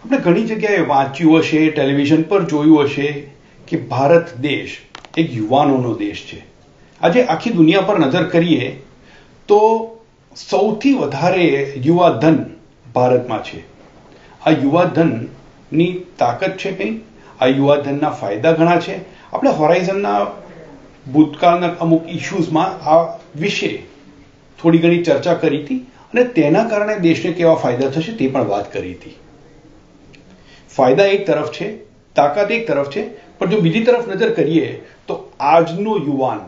આપણે ઘણી જગ્યાએ વાંચ્યું હશે, ટેલિવિઝન પર જોયું હશે કે ભારત દેશ એક યુવાનોનો દેશ છે. આજે આખી દુનિયા પર નજર કરીએ તો સૌથી વધારે યુવા ધન ભારતમાં છે. આ યુવા ધનની તાકાત છે કંઈ, આ યુવા ધનના ફાયદા ઘણા છે. આપણે હોરાઇઝનના ભૂતકાળના અમુક ઇશ્યુઝમાં આ વિશે થોડી ઘણી ચર્ચા કરી હતી અને તેના કારણે દેશને કેવા ફાયદા થશે તે પણ વાત કરી હતી. ફાયદા એક તરફ છે, તાકાત એક તરફ છે, પણ જો બીજી તરફ નજર કરીએ તો આજનો યુવાન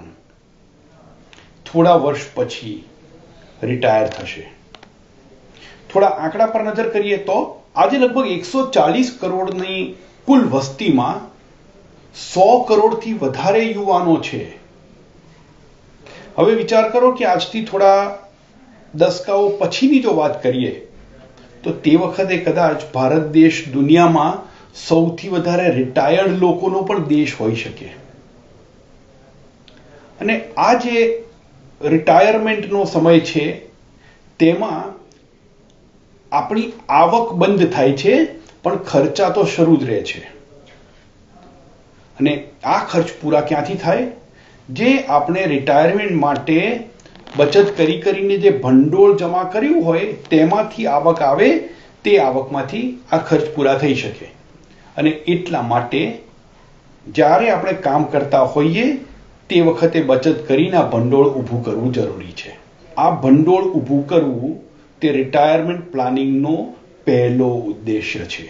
થોડા વર્ષ પછી રિટાયર થશે. થોડા આંકડા પર નજર કરીએ તો આજે લગભગ 140 કરોડની કુલ વસ્તીમાં 100 કરોડથી વધારે યુવાનો છે. હવે વિચાર કરો કે આજથી થોડા દશકાઓ પછીની જો વાત કરીએ તો તે વખતે કદાચ ભારત દેશ દુનિયામાં સૌથી વધારે રિટાયર્ડ લોકોનો પણ દેશ હોઈ શકે. અને આ જે રિટાયરમેન્ટનો સમય છે તેમાં આપણી આવક બંધ થાય છે પણ ખર્ચા તો શરૂ જ રહે છે. અને આ ખર્ચ પૂરા ક્યાંથી થાય? જે આપણે રિટાયરમેન્ટ માટે બચત કરીને જે ભંડોળ જમા કર્યું હોય તેમાંથી આવક આવે, તે આવકમાંથી આ ખર્ચ પૂરા થઈ શકે. અને એટલા માટે જ્યારે આપણે કામ કરતા હોઈએ તે વખતે બચત કરીને આ ભંડોળ ઊભું કરવું જરૂરી છે. આ ભંડોળ ઊભું કરવું તે રિટાયરમેન્ટ પ્લાનિંગનો પહેલો ઉદ્દેશ્ય છે.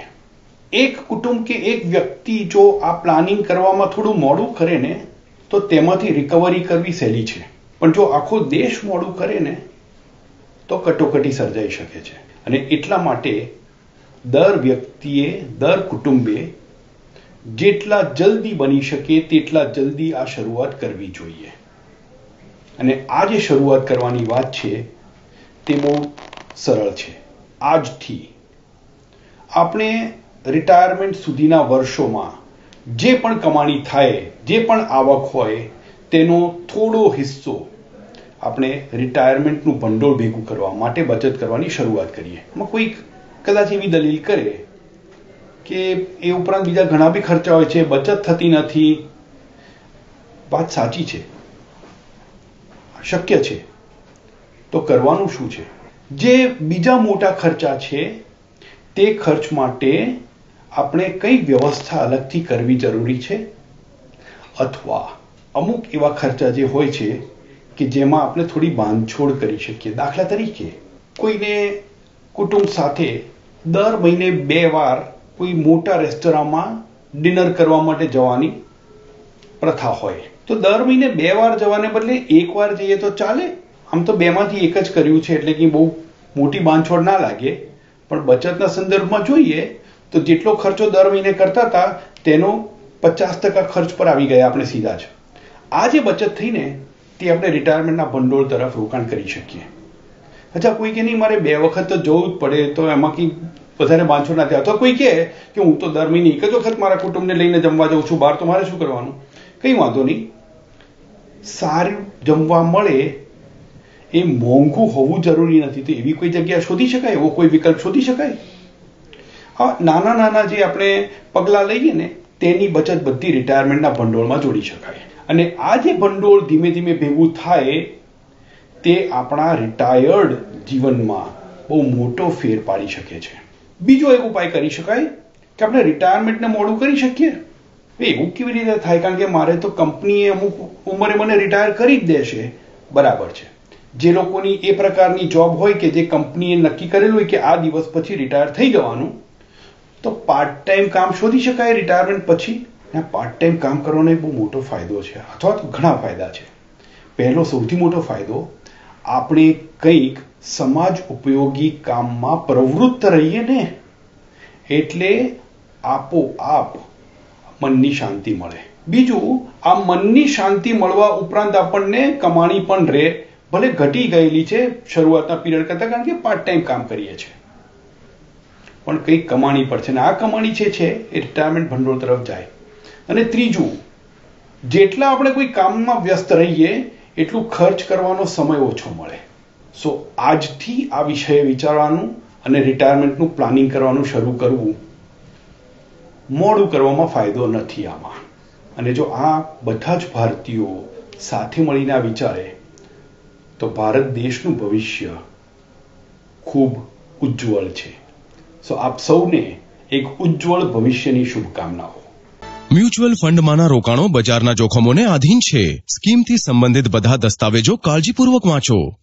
એક કુટુંબ કે એક વ્યક્તિ જો આ પ્લાનિંગ કરવામાં થોડું મોડું કરે ને તો તેમાંથી રિકવરી કરવી સહેલી છે, પણ જો આખો દેશ મોડું કરે ને તો કટોકટી સર્જાઈ શકે છે. અને એટલા માટે દર વ્યક્તિએ, દર કુટુંબે જેટલા જલ્દી બની શકે તેટલા જલ્દી આ શરૂઆત કરવી જોઈએ. અને આ જે શરૂઆત કરવાની વાત છે તે બહુ સરળ છે. આજથી આપણે રિટાયરમેન્ટ સુધીના વર્ષોમાં જે પણ કમાણી થાય, જે પણ આવક હોય તેનો થોડો હિસ્સો આપણે રિટાયરમેન્ટનું ભંડોળ ભેગું કરવા માટે બચત કરવાની શરૂઆત કરીએ. એમાં કોઈ કદાચ એવી દલીલ કરે કે એ ઉપરાંત બીજા ઘણા બી ખર્ચા હોય છે, બચત થતી નથી. વાત સાચી છે, શક્ય છે, તો કરવાનું શું છે? જે બીજા મોટા ખર્ચા છે તે ખર્ચ માટે આપણે કઈ વ્યવસ્થા અલગથી કરવી જરૂરી છે, અથવા અમુક એવા ખર્ચા જે હોય છે કે જેમાં આપણે થોડી બાંધછોડ કરી શકીએ. દાખલા તરીકે કોઈને કુટુંબ સાથે દર મહિને 2 વાર કોઈ મોટા રેસ્ટોરાંમાં ડિનર કરવા માટે જવાની પ્રથા હોય તો દર મહિને 2 વાર જવાને બદલે 1 વાર જઈએ તો ચાલે. આમ તો 2 માંથી 1 જ કર્યું છે એટલે કે બહુ મોટી બાંધછોડ ના લાગે, પણ બચતના સંદર્ભમાં જોઈએ તો જેટલો ખર્ચો દર મહિને કરતા હતા તેનો 50% ખર્ચ પર આવી ગયા આપણે સીધા જ. આ જે બચત થઈને તે આપણે રિટાયરમેન્ટના ભંડોળ તરફ રોકાણ કરી શકીએ. અચ્છા, કોઈ કે નહીં મારે 2 વખત તો જવું જ પડે તો એમાં કંઈ વધારે બાંધછોડ ના થાય. અથવા કોઈ કહે કે હું તો દર મહિને 1 જ વખત મારા કુટુંબને લઈને જમવા જાઉં છું બહાર, તો મારે શું કરવાનું? કંઈ વાંધો નહીં. સારું જમવા મળે એ મોંઘું હોવું જરૂરી નથી, તો એવી કોઈ જગ્યા શોધી શકાય, એવો કોઈ વિકલ્પ શોધી શકાય. હા, નાના નાના જે આપણે પગલાં લઈએ ને તેની બચત બધી રિટાયરમેન્ટના ભંડોળમાં જોડી શકાય. અને આ જે ભંડોળ ધીમે ધીમે ભેગું થાય તે આપણા રિટાયર્ડ જીવનમાં બહુ મોટો ફેર પાડી શકે છે. બીજો એક ઉપાય કરી શકાય કે આપણે રિટાયરમેન્ટને મોડું કરી શકીએ. એવું કેવી રીતે થાય? કારણ કે મારે તો કંપનીએ અમુક ઉંમરે મને રિટાયર કરી જ દેશે. બરાબર છે. જે લોકોની એ પ્રકારની જોબ હોય કે જે કંપનીએ નક્કી કરેલું હોય કે આ દિવસ પછી રિટાયર થઈ જવાનું, તો પાર્ટ ટાઈમ કામ શોધી શકાય રિટાયરમેન્ટ પછી. પાર્ટ ટાઈમ કામ કરવાનો એક બહુ મોટો ફાયદો છે, અથવા તો ઘણા ફાયદા છે. પહેલો સૌથી મોટો ફાયદો, આપણે કંઈક સમાજ ઉપયોગી કામમાં પ્રવૃત્ત રહીએ ને એટલે આપોઆપ મનની શાંતિ મળે. બીજું, આ મનની શાંતિ મળવા ઉપરાંત આપણને કમાણી પણ રહે, ભલે ઘટી ગયેલી છે શરૂઆતના પીરિયડ કરતા, કારણ કે પાર્ટ ટાઈમ કામ કરીએ છીએ, પણ કંઈક કમાણી પર છે ને આ કમાણી છે એ રિટાયરમેન્ટ ભંડોળ તરફ જાય. અને ત્રીજું, જેટલા આપણે કોઈ કામમાં વ્યસ્ત રહીએ એટલું ખર્ચ કરવાનો સમય ઓછો મળે. સો આજથી આ વિષয়ে વિચારવાનું અને રિટાયરમેન્ટનું પ્લાનિંગ કરવાનું શરૂ કરવું મોડું કરવામાં ફાયદો નથી આમાં. અને જો આ બધા જ ભારતીયો સાથે મળીને આ વિચારે તો ભારત દેશનું ભવિષ્ય ખૂબ ઉજ્જવળ છે. સો આપ સૌને એક ઉજ્જવળ ભવિષ્યની શુભકામનાઓ. મ્યુચ્યુઅલ ફંડમાંના રોકાણો બજારના જોખમોને આધીન છે. સ્કીમથી સંબંધિત બધા દસ્તાવેજો કાળજીપૂર્વક વાંચો.